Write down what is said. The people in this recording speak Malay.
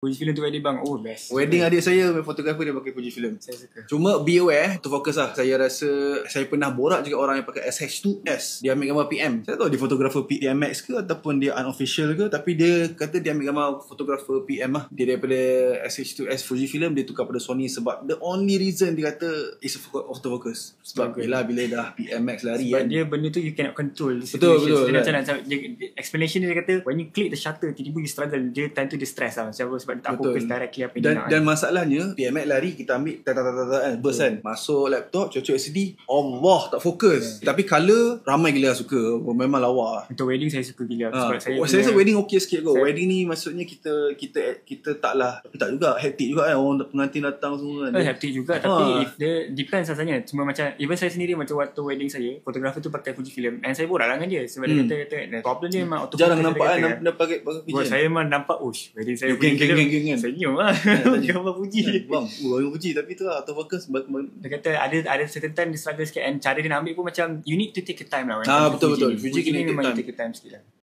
Fujifilm tu wedding bang. Oh best. Wedding adik saya, fotografer dia pakai Fujifilm. Saya suka. Cuma be aware, tu fokus lah. Saya rasa, saya pernah borak juga orang yang pakai SH2S. Dia ambil gambar PM. Saya tahu dia fotografer PMX ke ataupun dia unofficial ke, tapi dia kata dia ambil gambar fotografer PM lah. Dia daripada SH2S Fujifilm, dia tukar pada Sony sebab the only reason dia kata is autofocus. Sebab bila dah PMX lari sebab kan. dia benda tu you cannot control the Betul. dia macam nak explanation dia kata when you click the shutter tiba-tiba you struggle, dia time tu dia stress lah sebab dia tak fokus directly apa yang dia nak. Dan masalahnya PMX lari, kita ambil kan, burst kan, masuk laptop cocok SD, Allah tak fokus. Tapi color ramai gila suka. Memang lawa. Untuk wedding saya suka gila sebab saya rasa wedding okey sikit kot. Wedding ni maksudnya kita taklah, tapi tak juga hectic juga kan, orang pengantin datang semua kan. Hectic juga tapi if dia depends rasanya. Cuma macam even saya sendiri, macam waktu wedding saya, fotografer tu pakai Fujifilm and saya borak dengan dia sebab dia kata problem dia memang autofocus. Jarang nampak kan dia pakai Fuji. Saya memang nampak wedding saya geng kan. senyum lah. Gambar Fuji. Bang, Fuji tapi tu lah autofocus. Dia kata ada certain time dia struggle sikit and cara dia nak ambil pun macam you need to take your time lah. Betul. Fuji memang take your time sikit lah.